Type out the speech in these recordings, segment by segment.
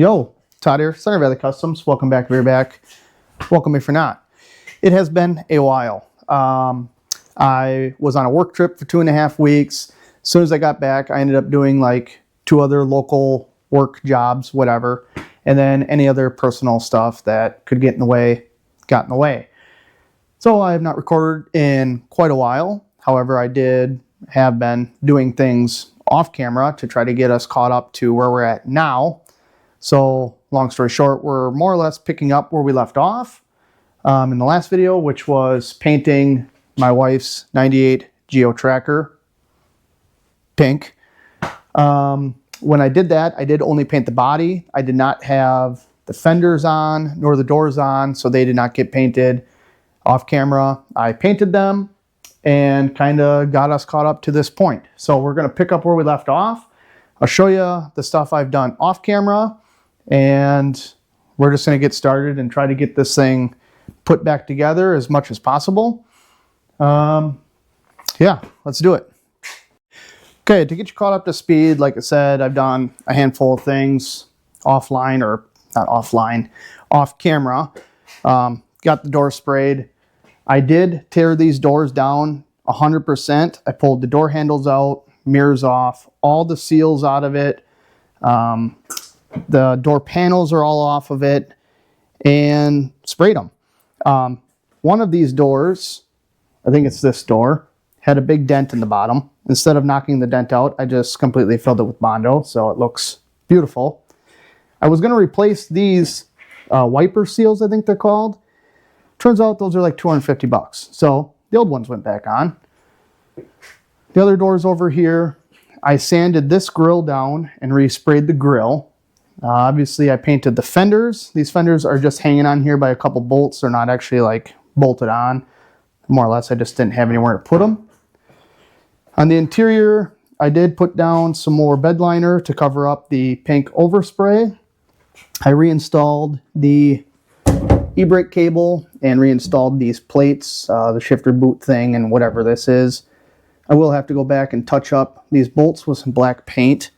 Yo, Todd here, Center Valley Customs. Welcome back if you're back. Welcome if you're not. It has been a while. I was on a work trip for 2.5 weeks. As soon as I got back, I ended up doing like 2 other local work jobs, whatever. And then any other personal stuff that could get in the way, got in the way. So I have not recorded in quite a while. However, I have been doing things off camera to try to get us caught up to where we're at now. So long story short, we're more or less picking up where we left off in the last video, which was painting my wife's 98 Geo Tracker pink. When I did that, I did only paint the body. I did not have the fenders on nor the doors on, so they did not get painted off camera. I painted them and kind of got us caught up to this point. So we're going to pick up where we left off. I'll show you the stuff I've done off camera, and we're just going to get started and try to get this thing put back together as much as possible. Yeah, let's do it. Okay, to get you caught up to speed, like I said, I've done a handful of things offline, or not offline, off camera. Got the door sprayed. I did tear these doors down 100%. I pulled the door handles out, mirrors off, all the seals out of it. The door panels are all off of it, and sprayed them. One of these doors, I think it's this door, had a big dent in the bottom. Instead of knocking the dent out, I just completely filled it with Bondo, so it looks beautiful. I was going to replace these wiper seals, I think they're called. Turns out those are like 250 bucks. So the old ones went back on. The other doors over here, I sanded this grill down and resprayed the grill. Obviously, I painted the fenders. These fenders are just hanging on here by a couple bolts. They're not actually like bolted on. More or less, I just didn't have anywhere to put them. On the interior, I did put down some more bed liner to cover up the pink overspray. I reinstalled the e-brake cable and reinstalled these plates, the shifter boot thing and whatever this is. I will have to go back and touch up these bolts with some black paint.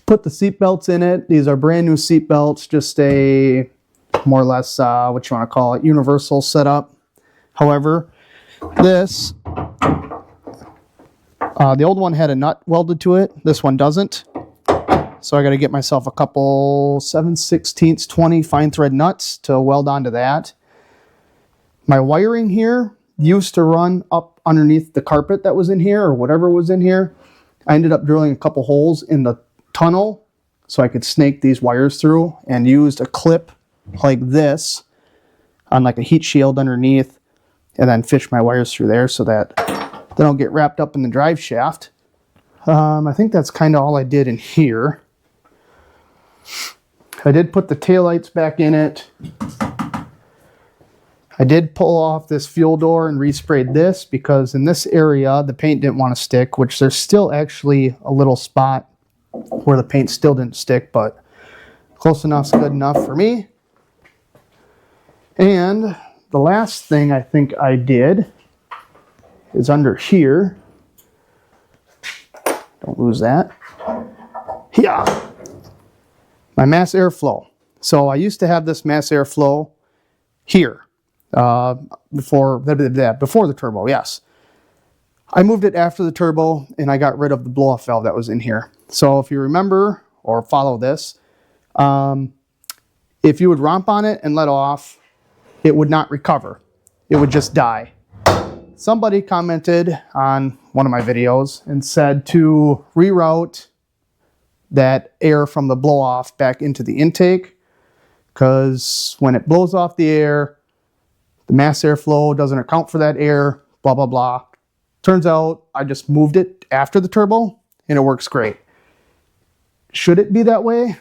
Put the seat belts in it. These are brand new seat belts, just a more or less, what you want to call it, universal setup. However, this, the old one had a nut welded to it. This one doesn't. So I got to get myself a couple 7/16 20 fine thread nuts to weld onto that. My wiring here used to run up underneath the carpet that was in here, or whatever was in here. I ended up drilling a couple holes in the tunnel so I could snake these wires through, and used a clip like this on like a heat shield underneath, and then fish my wires through there so that they don't get wrapped up in the drive shaft. I think that's kind of all I did in here. I did put the taillights back in it. I did pull off this fuel door and resprayed this because in this area the paint didn't want to stick, which there's still actually a little spot where the paint still didn't stick, but close enough's good enough for me. And the last thing I think I did is under here. Don't lose that. Yeah. My mass airflow. So I used to have this mass airflow here before the turbo, yes. I moved it after the turbo, and I got rid of the blow-off valve that was in here. So if you remember or follow this, if you would romp on it and let off, it would not recover. It would just die. Somebody commented on one of my videos and said to reroute that air from the blow-off back into the intake, because when it blows off the air, the mass airflow doesn't account for that air, blah, blah, blah. Turns out I just moved it after the turbo, and it works great. Should it be that way?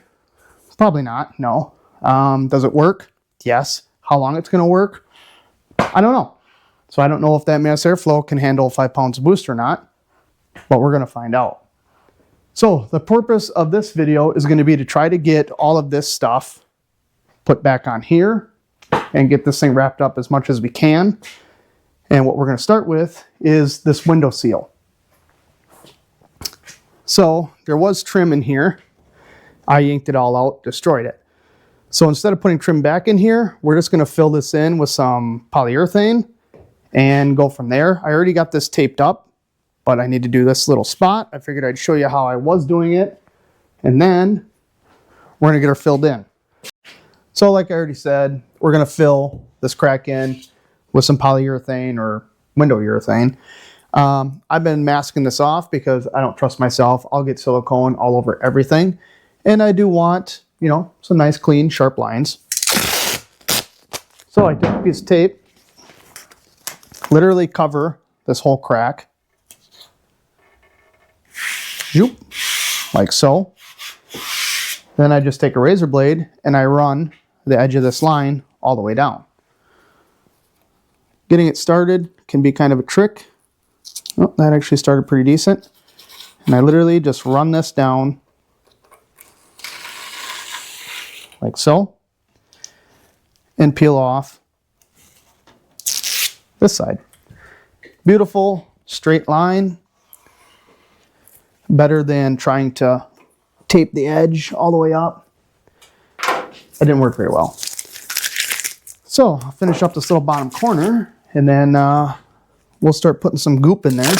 Probably not, no. Does it work? Yes. How long it's going to work? I don't know. So I don't know if that mass airflow can handle 5 pounds of boost or not, but we're going to find out. So the purpose of this video is going to be to try to get all of this stuff put back on here and get this thing wrapped up as much as we can. And what we're going to start with is this window seal. So there was trim in here. I yanked it all out, destroyed it. So instead of putting trim back in here, we're just going to fill this in with some polyurethane and go from there. I already got this taped up, but I need to do this little spot. I figured I'd show you how I was doing it, and then we're going to get her filled in. So like I already said, we're going to fill this crack in with some polyurethane or window urethane. I've been masking this off because I don't trust myself. I'll get silicone all over everything. And I do want, you know, some nice, clean, sharp lines. So I took a piece of tape, literally cover this whole crack. Zoop, like so. Then I just take a razor blade and I run the edge of this line all the way down. Getting it started can be kind of a trick. Oh, that actually started pretty decent. And I literally just run this down like so and peel off this side. Beautiful straight line. Better than trying to tape the edge all the way up. It didn't work very well. So I'll finish up this little bottom corner and then we'll start putting some goop in there.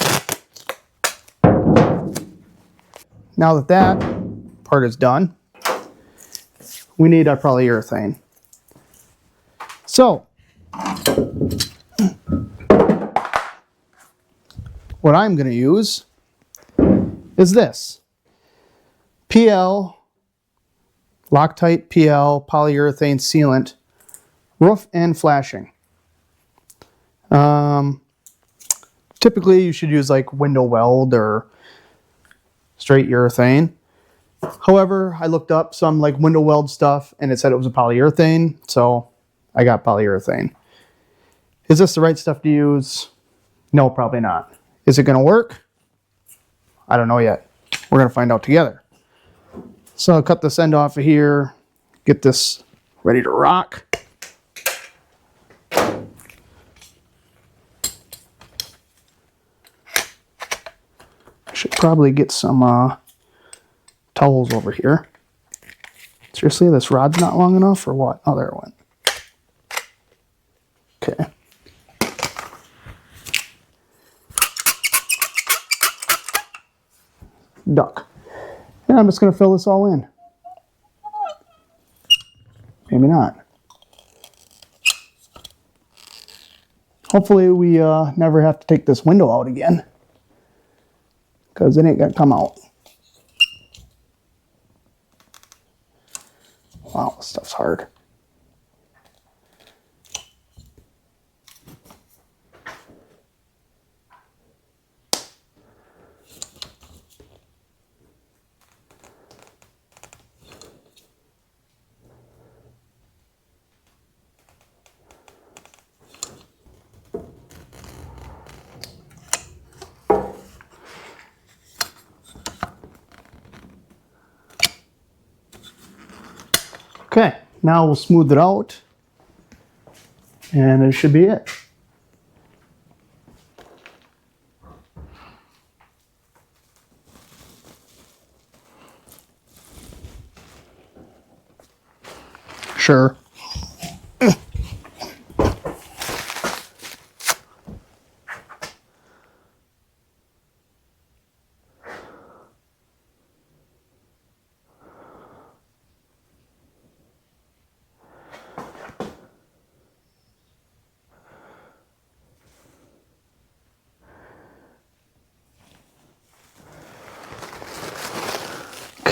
Now that that part is done, we need our polyurethane. So what I'm going to use is this PL, Loctite PL polyurethane sealant, roof and flashing. Typically you should use like window weld or straight urethane. However, I looked up some like window weld stuff and it said it was a polyurethane, so I got polyurethane. Is this the right stuff to use? No, probably not. Is it going to work? I don't know yet. We're going to find out together. So I'll cut this end off of here, get this ready to rock. Should probably get some towels over here. Seriously, this rod's not long enough or what? Oh, there it went. Okay. Duck. And I'm just going to fill this all in. Maybe not. Hopefully we never have to take this window out again, because it ain't going to come out. Wow, this stuff's hard. Okay, now we'll smooth it out, and it should be it. Sure.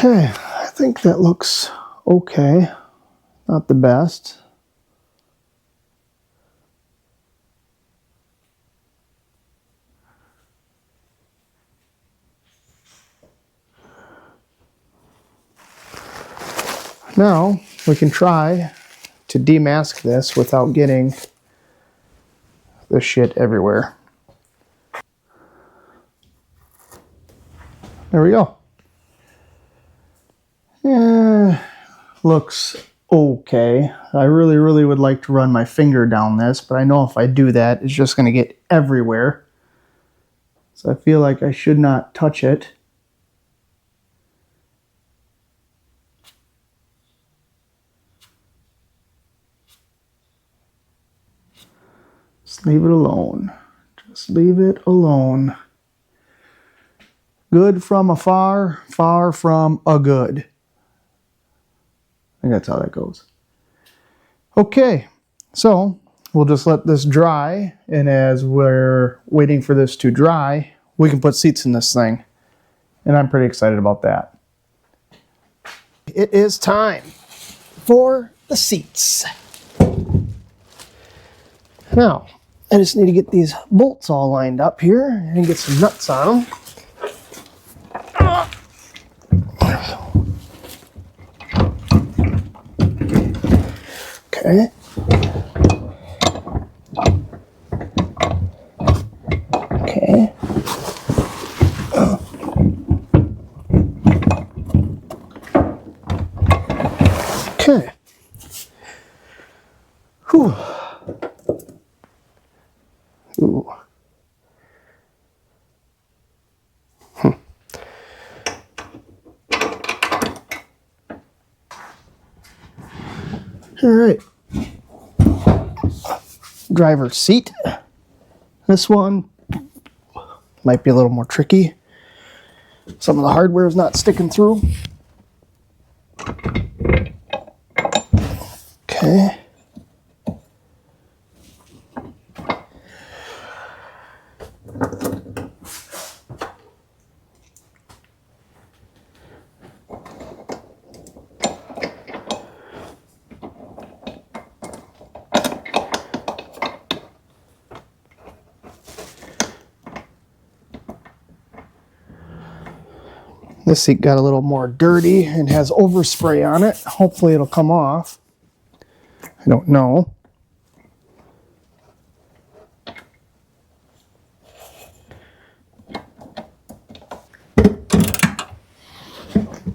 Okay, I think that looks okay. Not the best. Now we can try to demask this without getting the shit everywhere. There we go. Looks okay. I really would like to run my finger down this, but I know if I do that, it's just going to get everywhere. So I feel like I should not touch it. Leave it alone. Just leave it alone. Good from afar, far from a good. I think that's how that goes. Okay, so we'll just let this dry, and as we're waiting for this to dry, we can put seats in this thing. And I'm pretty excited about that. It is time for the seats. Now, I just need to get these bolts all lined up here and get some nuts on them. Okay. Okay. Okay. Whew. Ooh. All right. Driver's seat. This one might be a little more tricky. Some of the hardware is not sticking through. Okay. This seat got a little more dirty and has overspray on it. Hopefully it'll come off. I don't know.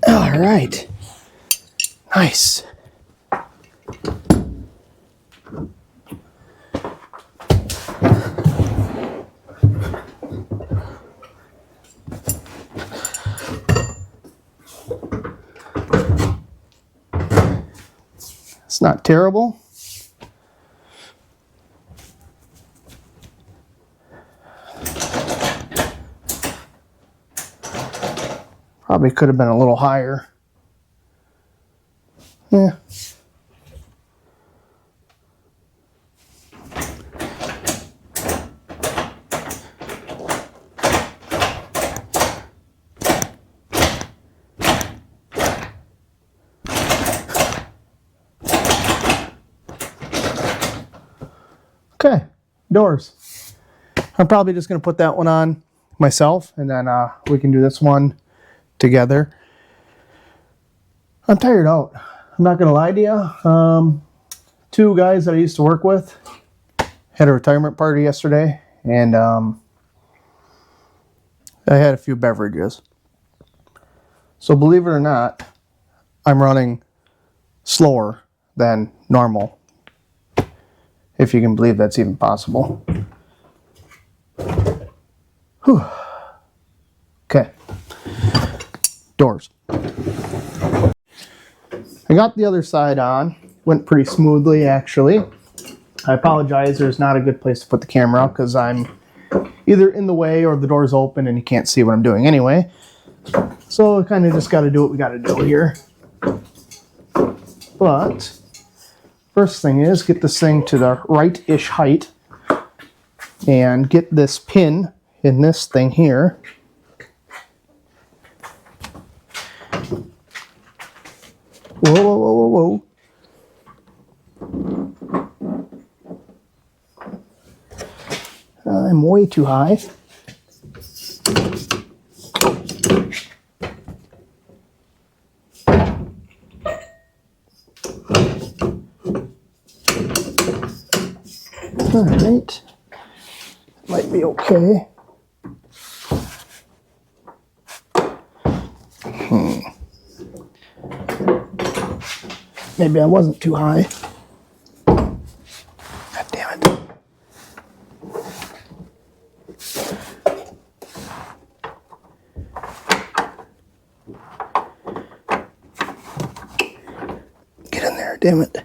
All right. Nice. It's not terrible. Probably could have been a little higher. Yeah. Okay, doors. I'm probably just going to put that one on myself, and then we can do this one together. I'm tired out. I'm not going to lie to you. Two guys that I used to work with had a retirement party yesterday, and I had a few beverages. So believe it or not, I'm running slower than normal. If you can believe that's even possible. Whew. Okay. Doors. I got the other side on. Went pretty smoothly, actually. I apologize, there's not a good place to put the camera up because I'm either in the way or the door's open and you can't see what I'm doing anyway. So I kind of just got to do what we got to do here. But first thing is get this thing to the right-ish height and get this pin in this thing here. Whoa, whoa, whoa, whoa, whoa. I'm way too high. All right, might be okay. Maybe I wasn't too high. God damn it. Get in there, damn it.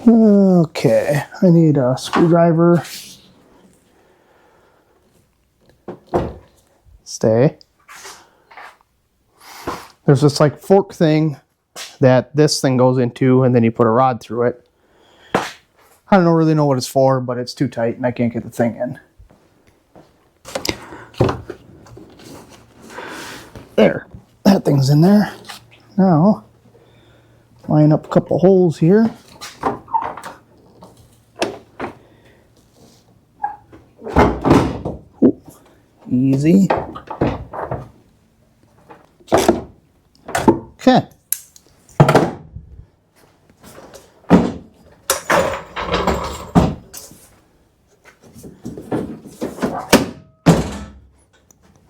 Okay, I need a screwdriver. Stay. There's this like fork thing that this thing goes into, and then you put a rod through it. I don't really know what it's for, but it's too tight and I can't get the thing in. There, that thing's in there. Now, line up a couple holes here. Ooh, easy. Okay.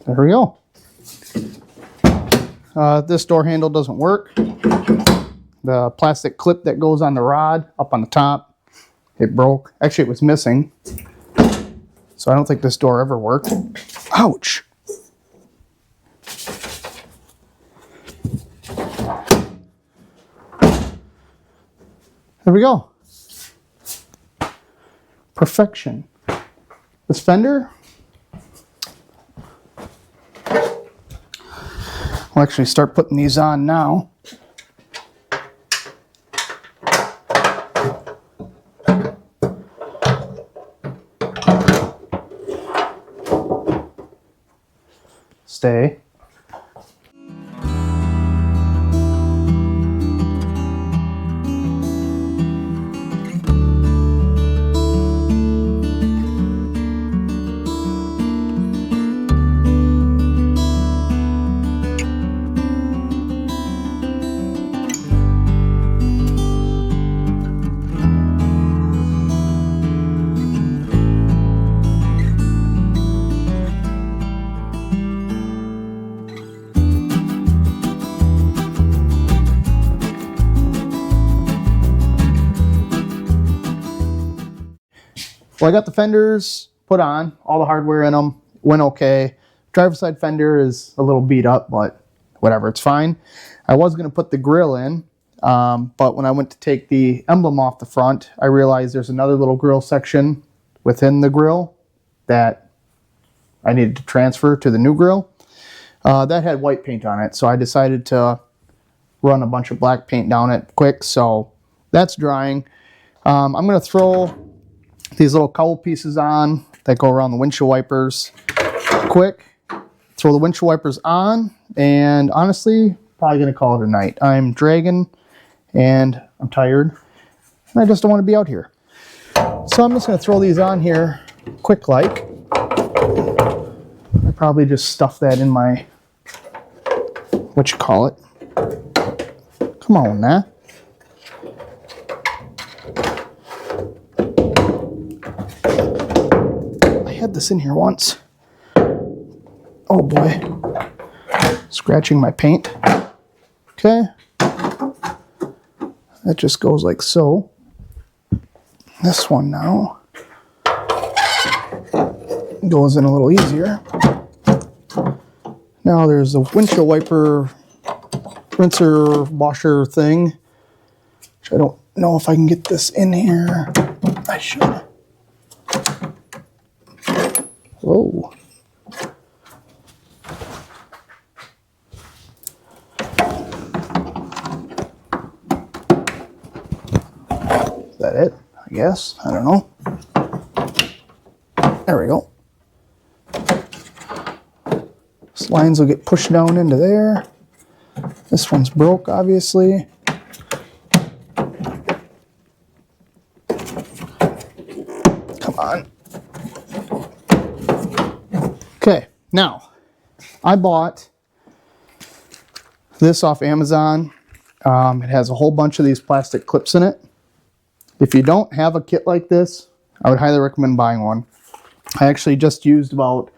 There we go. This door handle doesn't work. The plastic clip that goes on the rod up on the top, it broke. Actually, it was missing. So I don't think this door ever worked. Ouch. There we go. Perfection. This fender, we'll actually start putting these on now. Stay. Well, I got the fenders put on, all the hardware in them, went okay. Driver's side fender is a little beat up, but whatever, it's fine. I was going to put the grill in, but when I went to take the emblem off the front, I realized there's another little grill section within the grill that I needed to transfer to the new grill. That had white paint on it, so I decided to run a bunch of black paint down it quick, so that's drying. I'm going to throw these little cowl pieces on that go around the windshield wipers quick. Throw the windshield wipers on, and honestly, probably going to call it a night. I'm dragging, and I'm tired, and I just don't want to be out here. So I'm just going to throw these on here quick like. I probably just stuff that in my, what you call it. Come on now. Had this in here once. Oh boy. Scratching my paint. Okay. That just goes like so. This one now goes in a little easier. Now there's a windshield wiper rinser washer thing, which I don't know if I can get this in here. I should. Whoa. Is that it? I guess. I don't know. There we go. These lines will get pushed down into there. This one's broke, obviously. Come on. Okay, now, I bought this off Amazon. It has a whole bunch of these plastic clips in it. If you don't have a kit like this, I would highly recommend buying one. I actually just used about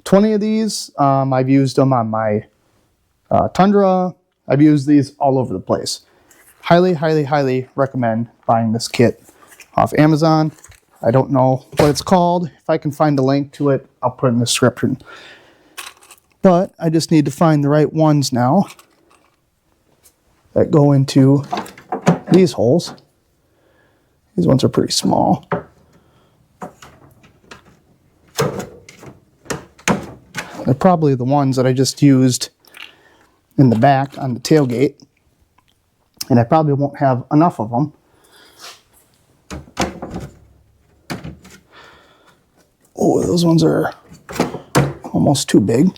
20 of these. I've used them on my Tundra. I've used these all over the place. Highly, highly, highly recommend buying this kit off Amazon. I don't know what it's called. If I can find a link to it, I'll put it in the description. But I just need to find the right ones now that go into these holes. These ones are pretty small. They're probably the ones that I just used in the back on the tailgate. And I probably won't have enough of them. Oh, those ones are almost too big.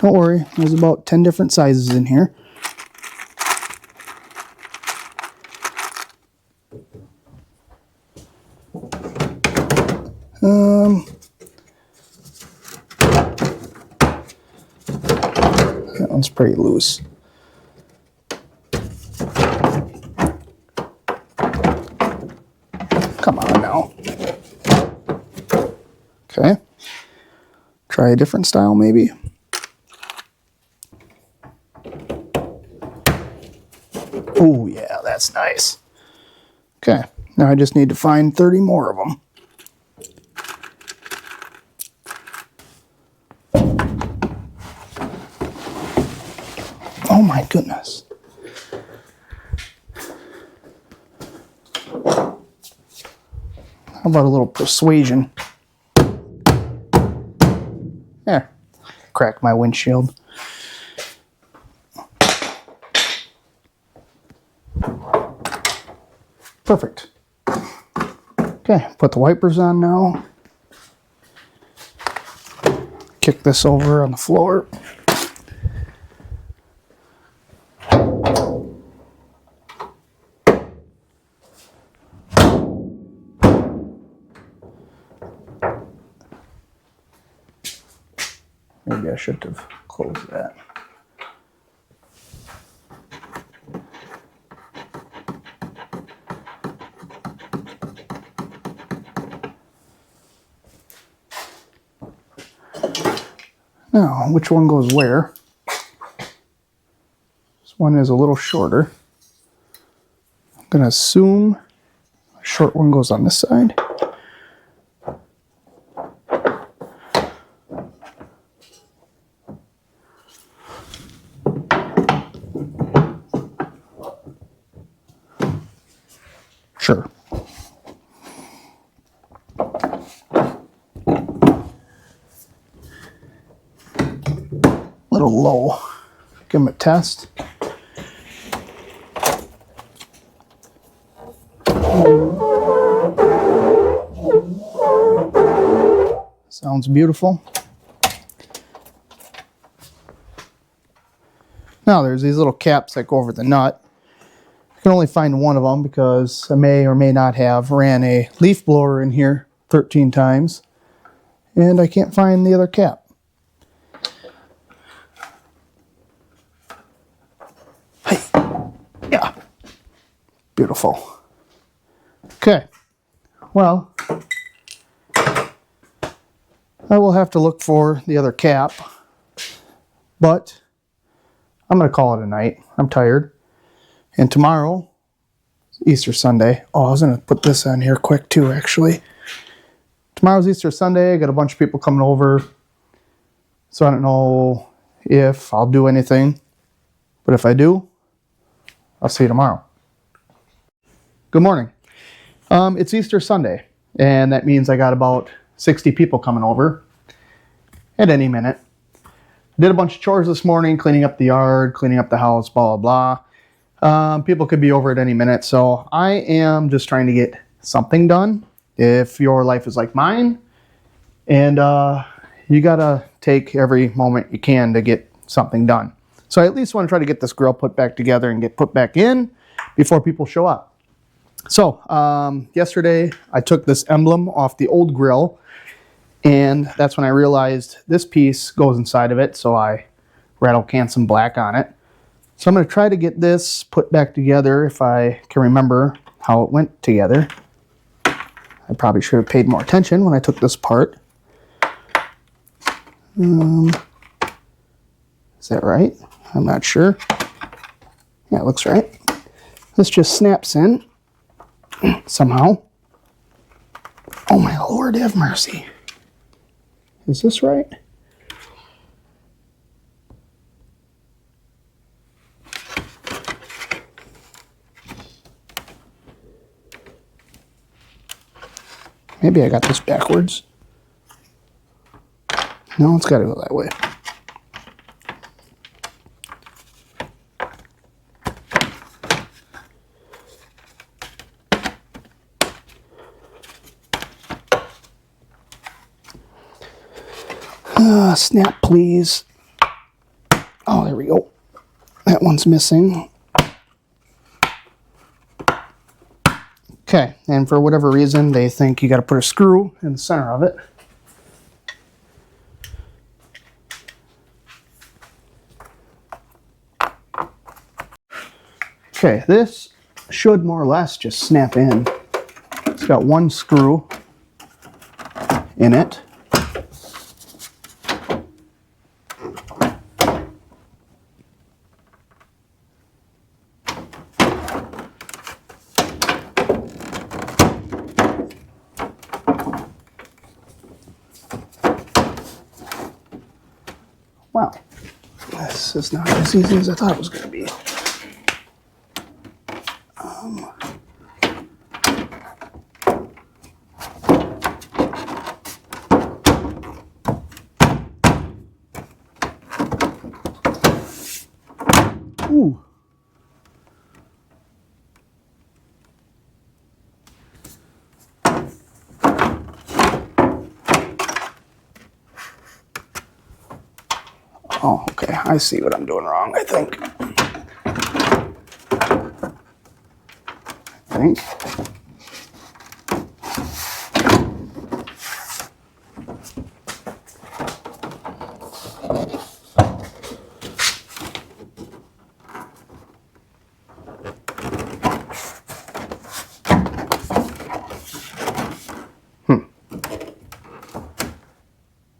Don't worry, there's about 10 different sizes in here. That one's pretty loose. Come on now. Okay. Try a different style maybe. Oh yeah, that's nice. Okay, now I just need to find 30 more of them. Oh my goodness. How about a little persuasion? There, crack my windshield. Perfect. Okay, put the wipers on now. Kick this over on the floor. Maybe I should have closed that. Now, which one goes where? This one is a little shorter. I'm going to assume a short one goes on this side. Sure. Little low. Give them a test. Sounds beautiful. Now there's these little caps that go over the nut. I can only find one of them because I may or may not have ran a leaf blower in here 13 times and I can't find the other cap. Hey, yeah, beautiful. Okay, well, I will have to look for the other cap, but I'm going to call it a night. I'm tired. And tomorrow, Easter Sunday. Oh, I was going to put this on here quick too, actually. Tomorrow's Easter Sunday. I got a bunch of people coming over. So I don't know if I'll do anything. But if I do, I'll see you tomorrow. Good morning. It's Easter Sunday. And that means I got about 60 people coming over at any minute. Did a bunch of chores this morning, cleaning up the yard, cleaning up the house, blah, blah, blah. People could be over at any minute, so I am just trying to get something done. If your life is like mine, and you gotta take every moment you can to get something done. So I at least want to try to get this grill put back together and get put back in before people show up. So yesterday I took this emblem off the old grill, and that's when I realized this piece goes inside of it, so I rattle can some black on it. So I'm going to try to get this put back together if I can remember how it went together. I probably should have paid more attention when I took this apart. Is that right? I'm not sure. Yeah, it looks right. This just snaps in somehow. Oh my Lord, have mercy. Is this right? Maybe I got this backwards. No, it's got to go that way. Snap, please. Oh, there we go. That one's missing. Okay, and for whatever reason, they think you got to put a screw in the center of it. Okay, this should more or less just snap in. It's got one screw in it. Wow, this is not as easy as I thought it was going to be. Ooh. Oh, okay. I see what I'm doing wrong, I think.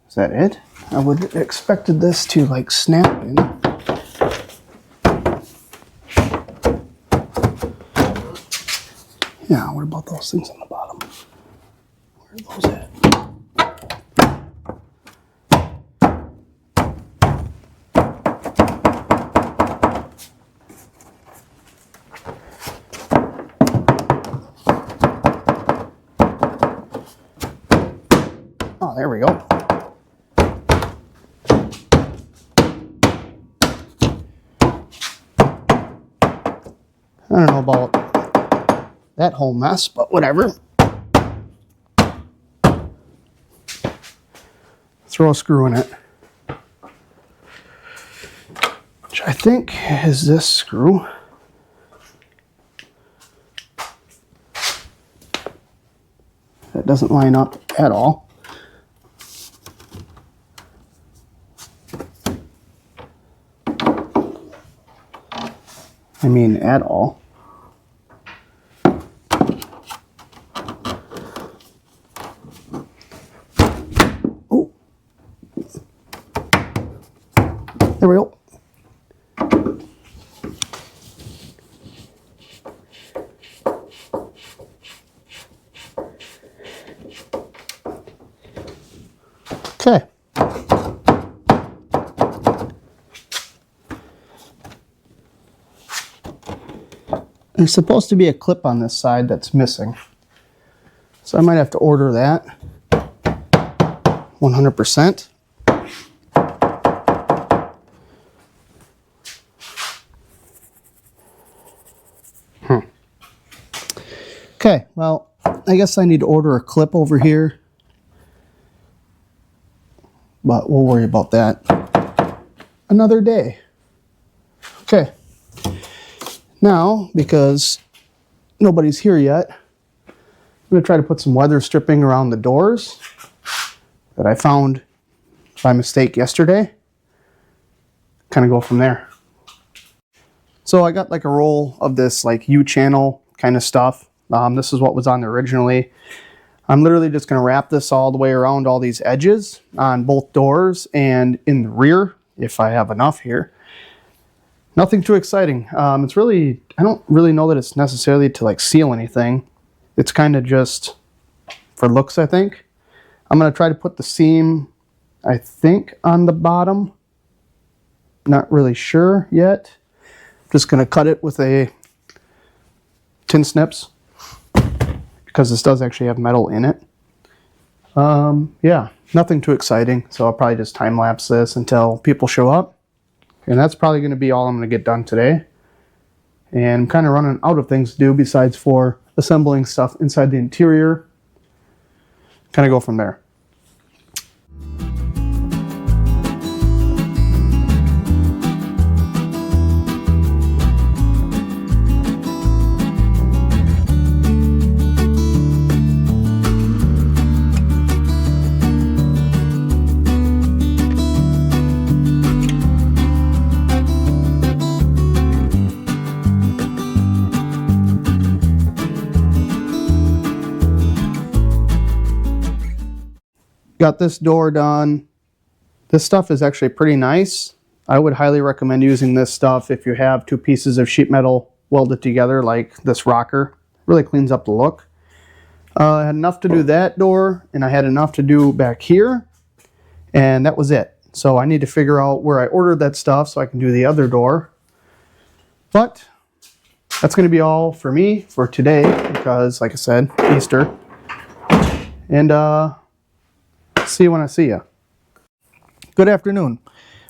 Is that it? I would have expected this to like snap in. Yeah, what about those things on the bottom? Where are those at? Oh, there we go. I don't know about that whole mess, but whatever. Throw a screw in it. Which I think is this screw. That doesn't line up at all. I mean, at all. Oh. There we go. Okay. There's supposed to be a clip on this side that's missing. So I might have to order that 100%. Okay, well, I guess I need to order a clip over here. But we'll worry about that another day. Okay. Now, because nobody's here yet, I'm going to try to put some weather stripping around the doors that I found by mistake yesterday. Kind of go from there. So I got like a roll of this like U-channel kind of stuff. This is what was on there originally. I'm literally just going to wrap this all the way around all these edges on both doors and in the rear, if I have enough here. Nothing too exciting. It's really, I don't really know that it's necessarily to like seal anything. It's kind of just for looks, I think. I'm going to try to put the seam, I think, on the bottom. Not really sure yet. Just going to cut it with a tin snips because this does actually have metal in it. Yeah, nothing too exciting. So I'll probably just time lapse this until people show up. And that's probably going to be all I'm going to get done today. And I'm kind of running out of things to do besides for assembling stuff inside the interior. Kind of go from there. Got this door done. This stuff is actually pretty nice. I would highly recommend using this stuff if you have two pieces of sheet metal welded together like this rocker. Really cleans up the look. I had enough to do that door, and I had enough to do back here, and that was it. So I need to figure out where I ordered that stuff so I can do the other door. But that's going to be all for me for today because, like I said, Easter. And see you when I see you. Good afternoon.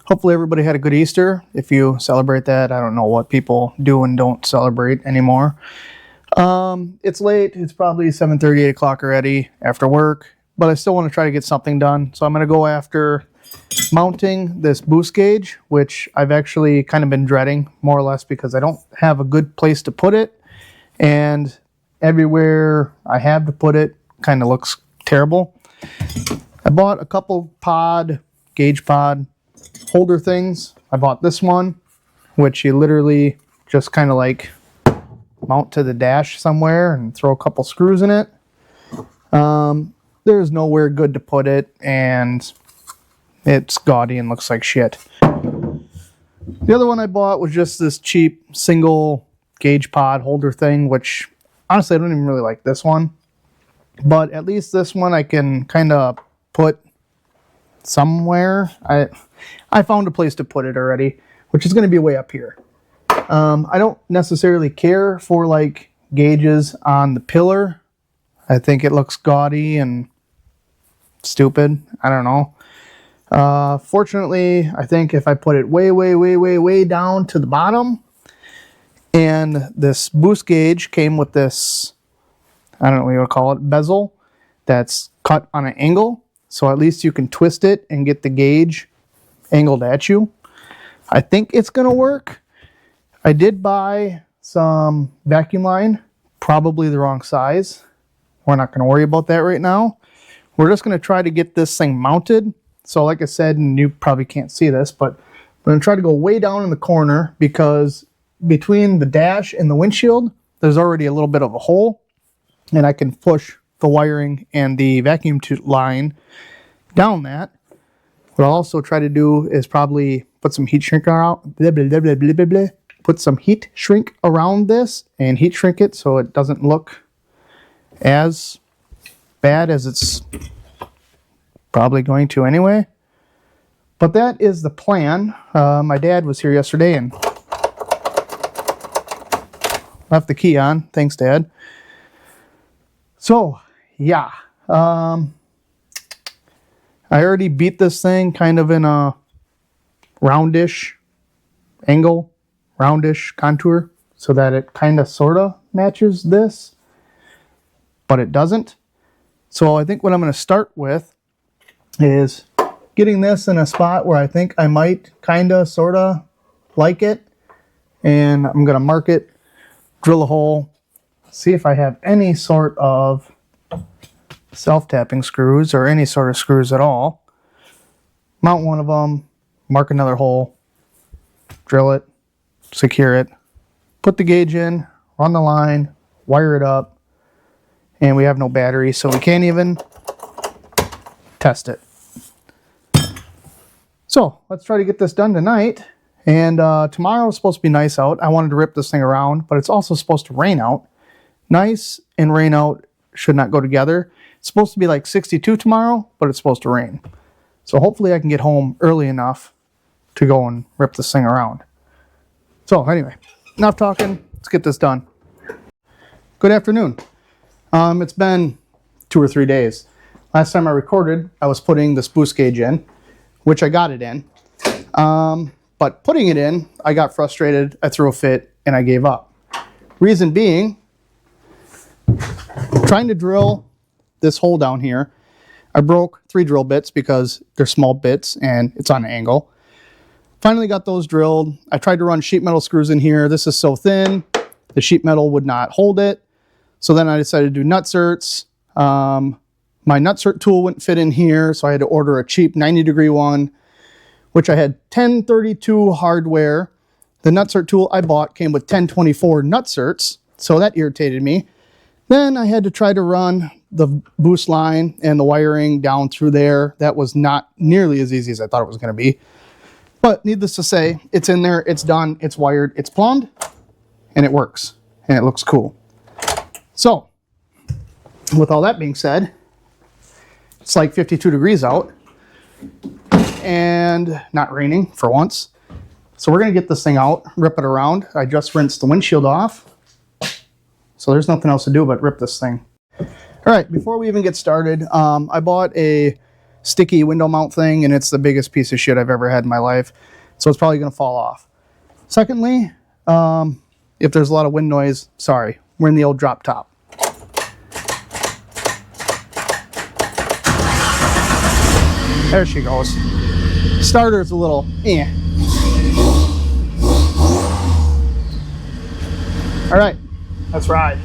Hopefully everybody had a good Easter. If you celebrate that, I don't know what people do and don't celebrate anymore. It's late. It's probably 7:30, 8 o'clock already after work, but I still want to try to get something done. So I'm going to go after mounting this boost gauge, which I've actually kind of been dreading more or less because I don't have a good place to put it. And everywhere I have to put it kind of looks terrible. I bought a couple gauge pod holder things. I bought this one, which you literally just kind of like mount to the dash somewhere and throw a couple screws in it. There's nowhere good to put it, and it's gaudy and looks like shit. The other one I bought was just this cheap single gauge pod holder thing, which honestly I don't even really like this one. But at least this one I can kind of put somewhere. I found a place to put it already, which is going to be way up here. I don't necessarily care for like gauges on the pillar. I think it looks gaudy and stupid. I don't know. Fortunately, I think if I put it way down to the bottom, and this boost gauge came with this, I don't know what you would call it, bezel that's cut on an angle. So at least you can twist it and get the gauge angled at you. I think it's going to work. I did buy some vacuum line, probably the wrong size. We're not going to worry about that right now. We're just going to try to get this thing mounted. So like I said, and you probably can't see this, but I'm going to try to go way down in the corner because between the dash and the windshield, there's already a little bit of a hole. And I can push the wiring and the vacuum line down that. What I'll also try to do is probably put some heat shrink around, put some heat shrink around this and heat shrink it so it doesn't look as bad as it's probably going to anyway. But that is the plan. My dad was here yesterday and left the key on. Thanks, Dad. So, yeah. I already beat this thing kind of in a roundish angle, roundish contour, so that it kind of sort of matches this, but it doesn't. So I think what I'm going to start with is getting this in a spot where I think I might kind of sort of like it, and I'm going to mark it, drill a hole, see if I have any sort of self-tapping screws or any sort of screws at all. Mount one of them, mark another hole, drill it, secure it, put the gauge in, run the line, wire it up, and we have no battery, so we can't even test it. So let's try to get this done tonight. And tomorrow is supposed to be nice out. I wanted to rip this thing around, but it's also supposed to rain out. Nice and rain out should not go together. It's supposed to be like 62 tomorrow, but it's supposed to rain. So hopefully I can get home early enough to go and rip this thing around. So anyway, enough talking. Let's get this done. Good afternoon. It's been 2 or 3 days. Last time I recorded, I was putting the spruce gauge in, which I got it in. But putting it in, I got frustrated, I threw a fit, and I gave up. Reason being, trying to drill this hole down here, I broke 3 drill bits because they're small bits and it's on an angle. Finally got those drilled. I tried to run sheet metal screws in here. This is so thin, the sheet metal would not hold it. So then I decided to do nutserts. My nutsert tool wouldn't fit in here, so I had to order a cheap 90-degree one, which I had 1032 hardware. The nutsert tool I bought came with 1024 nutserts, so that irritated me. Then I had to try to run the boost line and the wiring down through there. That was not nearly as easy as I thought it was going to be. But needless to say, it's in there, it's done, it's wired, it's plumbed, and it works, and it looks cool. So, with all that being said, it's like 52 degrees out, and not raining for once. So we're going to get this thing out, rip it around. I just rinsed the windshield off, so there's nothing else to do but rip this thing. All right, before we even get started, I bought a sticky window mount thing, and it's the biggest piece of shit I've ever had in my life, so it's probably going to fall off. Secondly, if there's a lot of wind noise, sorry, we're in the old drop top. There she goes. Starter's a little eh. All right, let's ride.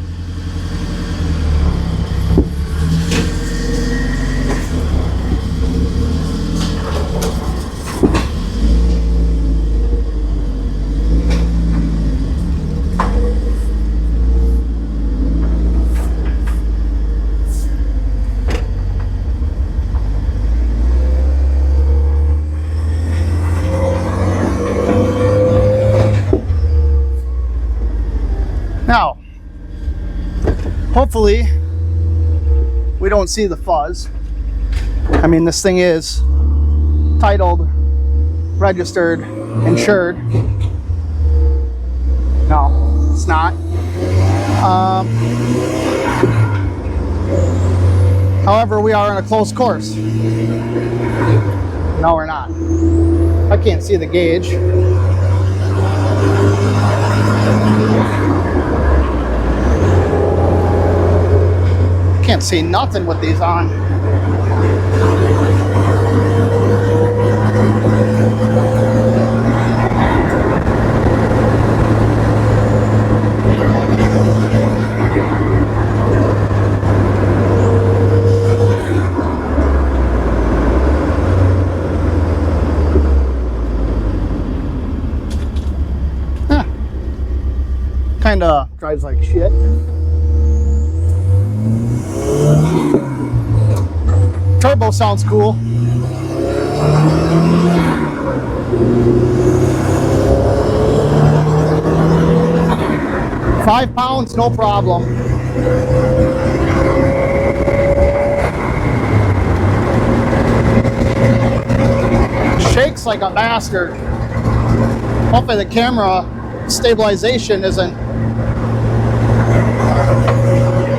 Now, hopefully we don't see the fuzz. I mean, this thing is titled, registered, insured. No, it's not. However, we are on a closed course. No, we're not. I can't see the gauge. Can't see nothing with these on. Kinda drives like shit. Turbo sounds cool. £5, no problem. Shakes like a bastard. Hopefully the camera stabilization isn't.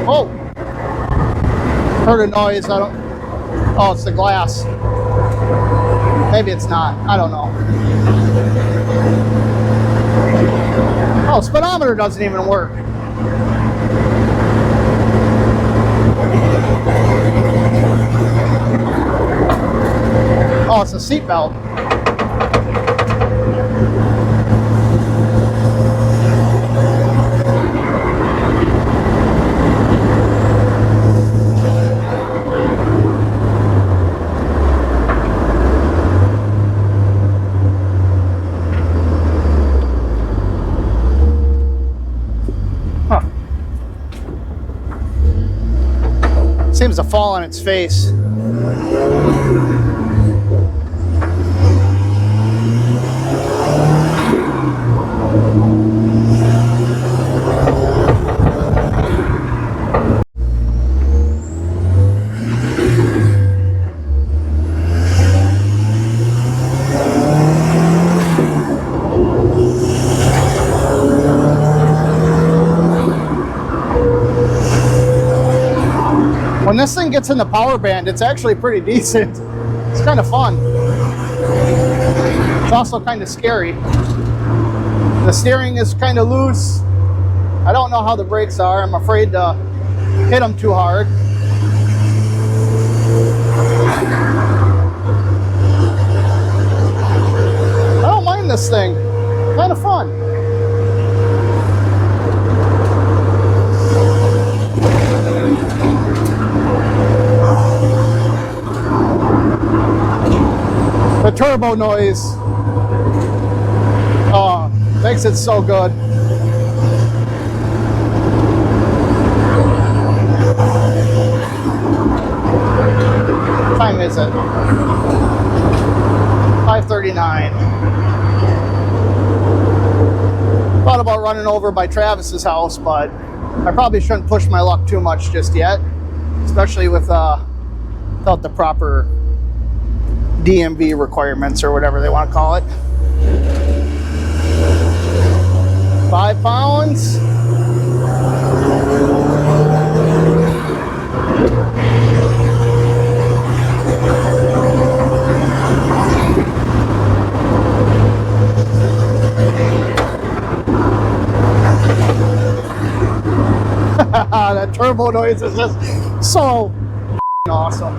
Oh! Heard a noise, I don't. Oh, it's the glass. Maybe it's not. I don't know. Oh, speedometer doesn't even work. Oh, it's a seatbelt. Seems to fall on its face. When this thing gets in the power band, it's actually pretty decent. It's kind of fun. It's also kind of scary. The steering is kind of loose. I don't know how the brakes are. I'm afraid to hit them too hard. I don't mind this thing. Kind of fun. The turbo noise, oh, makes it so good. What time is it? 5:39. Thought about running over by Travis's house, but I probably shouldn't push my luck too much just yet, especially without the proper DMV requirements or whatever they want to call it. 5 pounds. That turbo noise is just so awesome.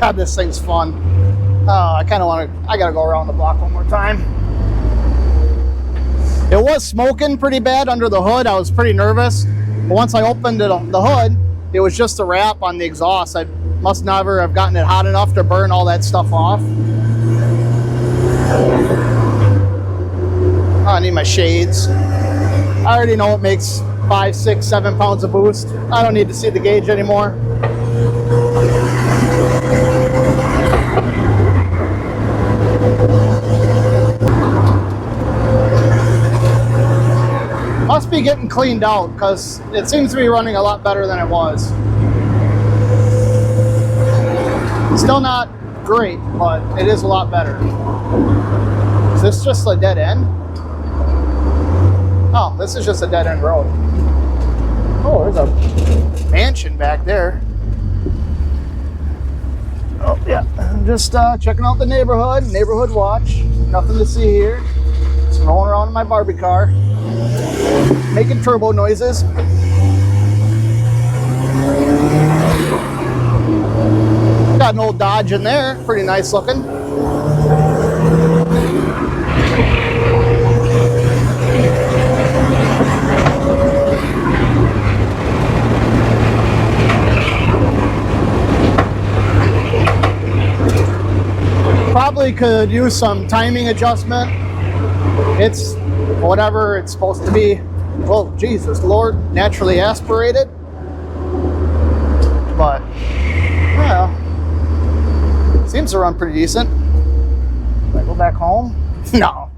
God, this thing's fun. I kind of want to, I gotta go around the block one more time. It was smoking pretty bad under the hood. I was pretty nervous. But once I opened the hood, it was just a wrap on the exhaust. I must never have gotten it hot enough to burn all that stuff off. Oh, I need my shades. I already know it makes 5, 6, 7 pounds of boost. I don't need to see the gauge anymore. Must be getting cleaned out because it seems to be running a lot better than it was. Still not great, but it is a lot better. Is this just a dead end? Oh, this is just a dead end road. Oh, there's a mansion back there. Oh, yeah. I'm just checking out the neighborhood watch. Nothing to see here. Just rolling around in my Barbie car, making turbo noises. Got an old Dodge in there, pretty nice looking. Probably could use some timing adjustment. It's whatever it's supposed to be. Oh, Jesus Lord, naturally aspirated. But, yeah, seems to run pretty decent. Can I go back home? No.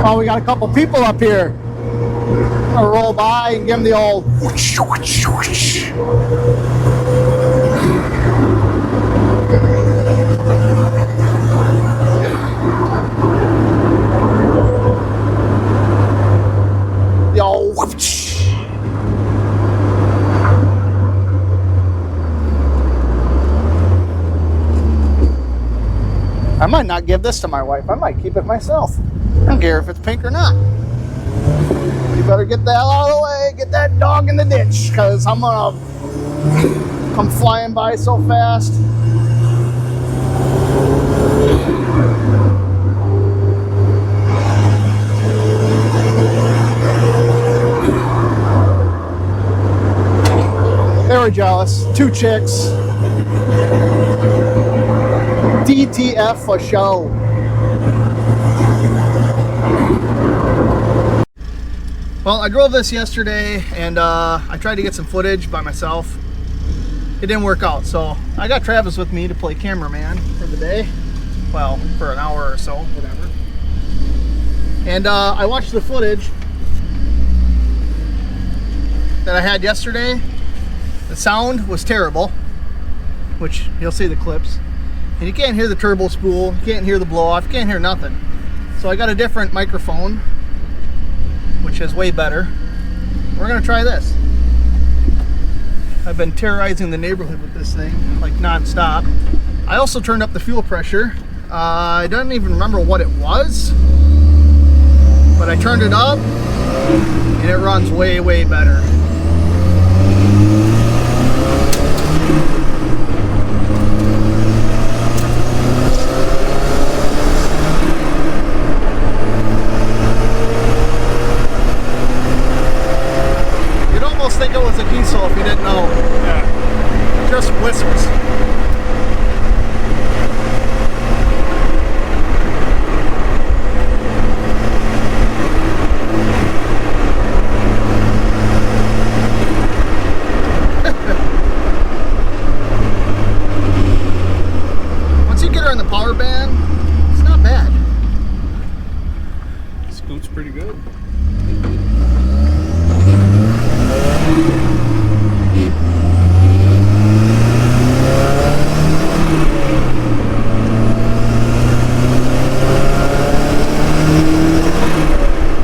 Oh, we got a couple people up here. I'm gonna roll by and give them the old whoosh, whoosh, whoosh. The old whoosh. I might not give this to my wife. I might keep it myself. I don't care if it's pink or not. You better get the hell out of the way. Get that dog in the ditch, because I'm gonna come flying by so fast. They were jealous. 2 chicks. DTF for show. Well, I drove this yesterday and I tried to get some footage by myself. It didn't work out, so I got Travis with me to play cameraman for the day. Well, for an hour or so, whatever. And I watched the footage that I had yesterday. The sound was terrible, which you'll see the clips. And you can't hear the turbo spool, you can't hear the blow off, you can't hear nothing. So I got a different microphone, which is way better. We're gonna try this. I've been terrorizing the neighborhood with this thing, like non-stop. I also turned up the fuel pressure. I don't even remember what it was, but I turned it up and it runs way, way better. You'd almost think it was a diesel if you didn't know. Yeah. Just whistles. Scoots pretty good.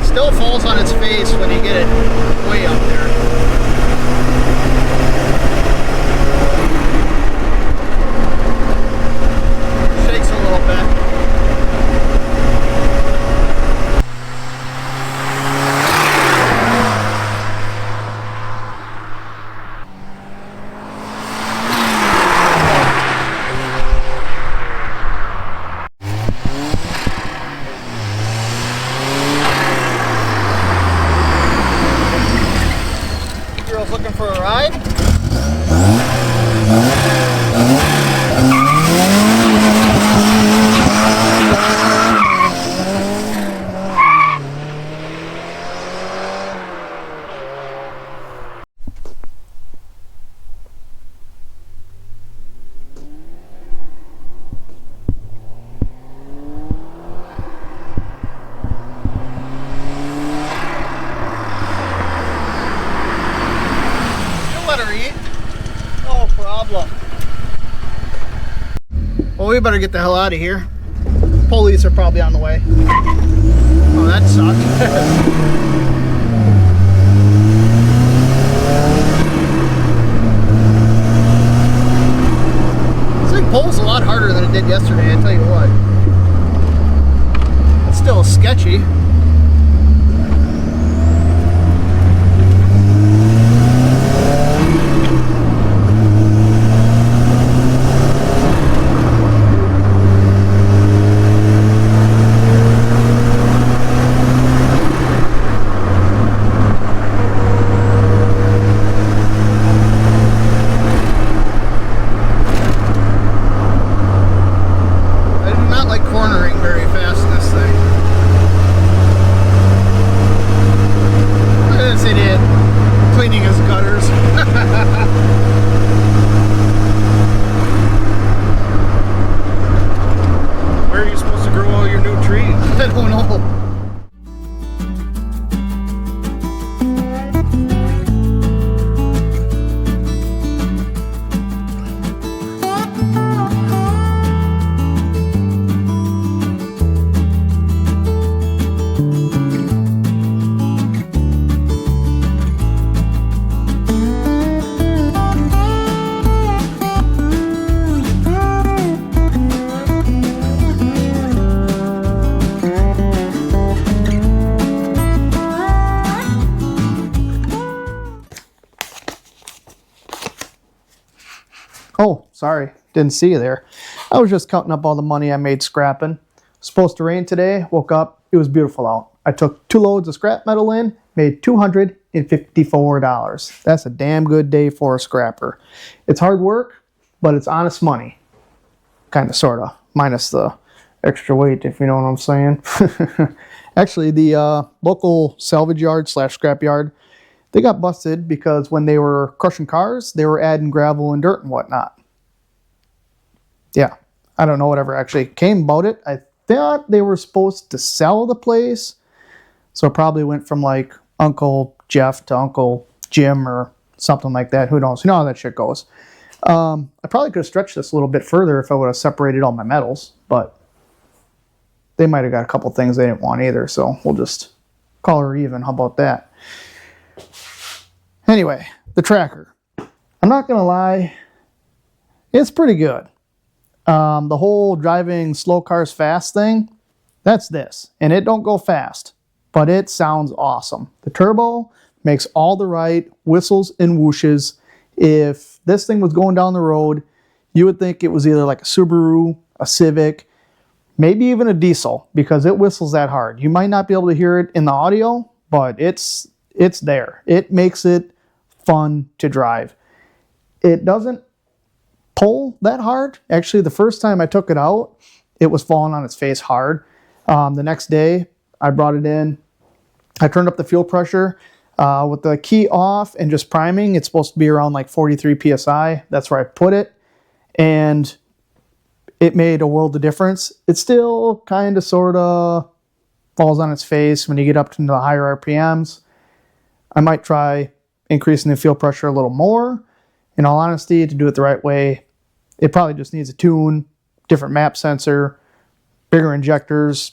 Still falls on its face when you get it way up there. Shakes a little bit. Looking for a ride? No problem. Well, we better get the hell out of here. Police are probably on the way. Oh, that sucked. This thing pulls a lot harder than it did yesterday, I tell you what. It's still sketchy. Oh, sorry, didn't see you there. I was just counting up all the money I made scrapping. Supposed to rain today, woke up, it was beautiful out. I took 2 loads of scrap metal in, made $254. That's a damn good day for a scrapper. It's hard work, but it's honest money. Kind of, sort of, minus the extra weight, if you know what I'm saying. Actually, the local salvage yard / scrap yard, they got busted because when they were crushing cars, they were adding gravel and dirt and whatnot. Yeah, I don't know whatever actually came about it. I thought they were supposed to sell the place, So it probably went from like Uncle Jeff to Uncle Jim or something like that. Who knows? You know how that shit goes. I probably could have stretched this a little bit further if I would have separated all my metals, but they might have got a couple things they didn't want either, so we'll just call her even. How about that? Anyway, the tracker. I'm not going to lie, it's pretty good. The whole driving slow cars fast thing, that's this. And it don't go fast, but it sounds awesome. The turbo makes all the right whistles and whooshes. If this thing was going down the road, you would think it was either like a Subaru, a Civic, maybe even a diesel, because it whistles that hard. You might not be able to hear it in the audio, but it's there. It makes it fun to drive. It doesn't pull that hard. Actually, the first time I took it out, it was falling on its face hard. The next day, I brought it in. I turned up the fuel pressure. With the key off and just priming, it's supposed to be around like 43 psi. That's where I put it. And it made a world of difference. It still kind of sort of falls on its face when you get up to the higher RPMs. I might try increasing the fuel pressure a little more. In all honesty, to do it the right way, it probably just needs a tune, different map sensor, bigger injectors.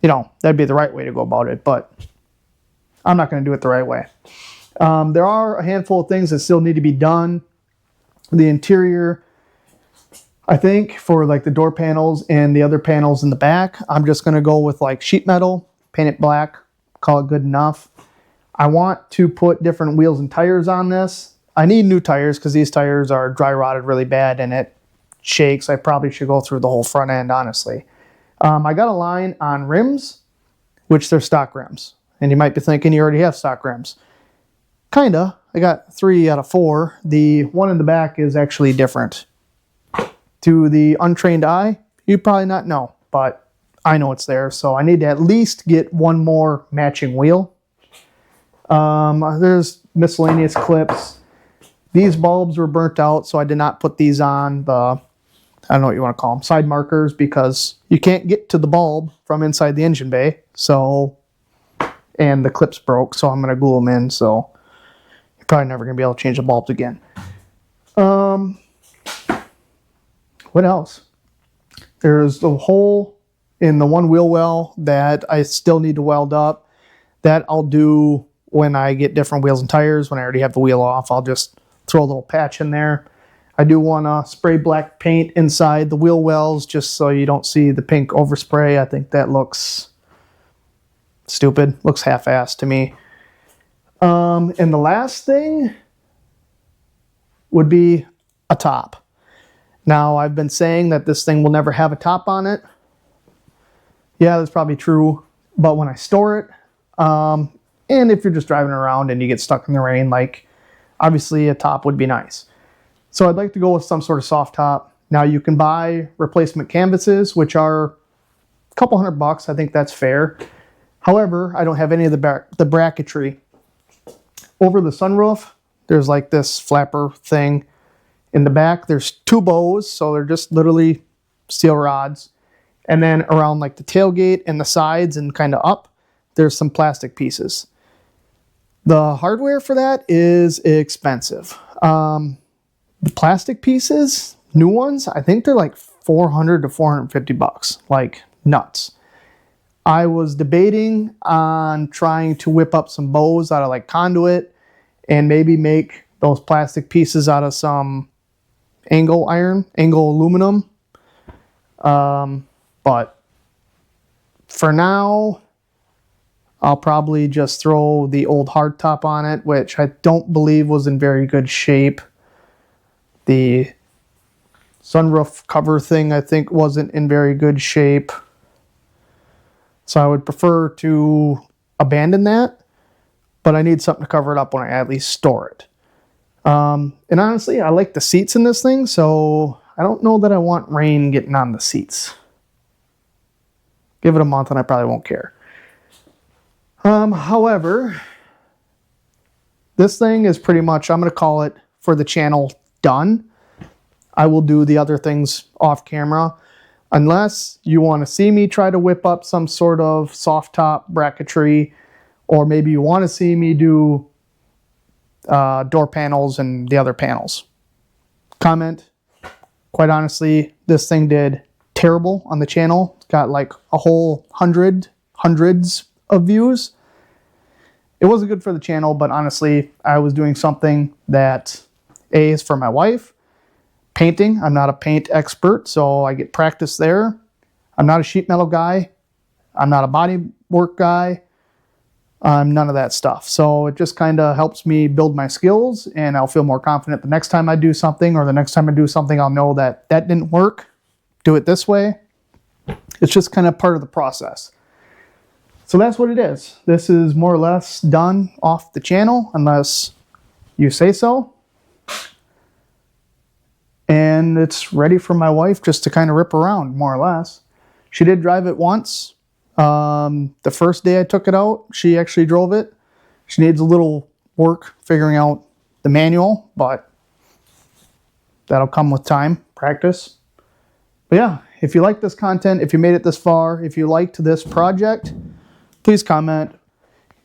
You know, that'd be the right way to go about it, but I'm not going to do it the right way. There are a handful of things that still need to be done. The interior, I think, for like the door panels and the other panels in the back, I'm just going to go with like sheet metal, paint it black, call it good enough. I want to put different wheels and tires on this. I need new tires because these tires are dry rotted really bad and it shakes. I probably should go through the whole front end, honestly. I got a line on rims, which they're stock rims. And you might be thinking you already have stock rims. Kinda. I got 3 out of 4. The one in the back is actually different. To the untrained eye, you probably not know, but I know it's there. So I need to at least get one more matching wheel. There's miscellaneous clips. These bulbs were burnt out, so I did not put these on the, I don't know what you want to call them, side markers, because you can't get to the bulb from inside the engine bay. So, and the clips broke, so I'm going to glue them in, so you're probably never going to be able to change the bulbs again. What else? There's a hole in the one wheel well that I still need to weld up. That I'll do when I get different wheels and tires. When I already have the wheel off, I'll just throw a little patch in there. I do want to spray black paint inside the wheel wells just so you don't see the pink overspray. I think that looks stupid. Looks half-assed to me. And the last thing would be a top. Now, I've been saying that this thing will never have a top on it. Yeah, that's probably true. But when I store it, and if you're just driving around and you get stuck in the rain, like, obviously a top would be nice. So I'd like to go with some sort of soft top. Now, you can buy replacement canvases, which are a couple $100. I think that's fair. However, I don't have any of the bracketry. Over the sunroof, there's like this flapper thing. In the back, there's 2 bows, so they're just literally steel rods. And then around like the tailgate and the sides and kind of up, there's some plastic pieces. The hardware for that is expensive. The plastic pieces, new ones, I think they're like $400 to $450, like nuts. I was debating on trying to whip up some bows out of like conduit and maybe make those plastic pieces out of some angle aluminum. But for now, I'll probably just throw the old hardtop on it, which I don't believe was in very good shape. The sunroof cover thing, I think, wasn't in very good shape. So I would prefer to abandon that, but I need something to cover it up when I at least store it. And honestly, I like the seats in this thing, so I don't know that I want rain getting on the seats. Give it a month and I probably won't care. However, this thing is pretty much, I'm going to call it, for the channel, done. I will do the other things off camera. Unless you want to see me try to whip up some sort of soft top bracketry, or maybe you want to see me do door panels and the other panels. Comment. Quite honestly, this thing did terrible on the channel. It's got like a whole hundreds of views. It wasn't good for the channel, but honestly, I was doing something that A, is for my wife. Painting, I'm not a paint expert, so I get practice there. I'm not a sheet metal guy. I'm not a body work guy. I'm none of that stuff. So it just kind of helps me build my skills, and I'll feel more confident the next time I do something, or the next time I do something, I'll know that that didn't work. Do it this way. It's just kind of part of the process. So that's what it is. This is more or less done off the channel, unless you say so. And it's ready for my wife just to kind of rip around, more or less. She did drive it once. The first day I took it out, she actually drove it. She needs a little work figuring out the manual, but that'll come with time, practice. But yeah, if you like this content, if you made it this far, if you liked this project, please comment.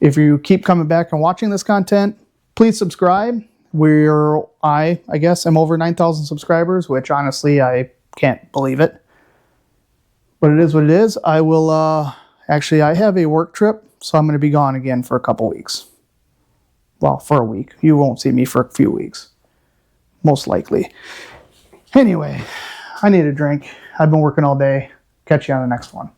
If you keep coming back and watching this content, please subscribe. I guess I'm over 9,000 subscribers, which honestly, I can't believe it. But it is what it is. I will, actually, I have a work trip, so I'm going to be gone again for a couple weeks. Well, for a week. You won't see me for a few weeks. Most likely. Anyway, I need a drink. I've been working all day. Catch you on the next one.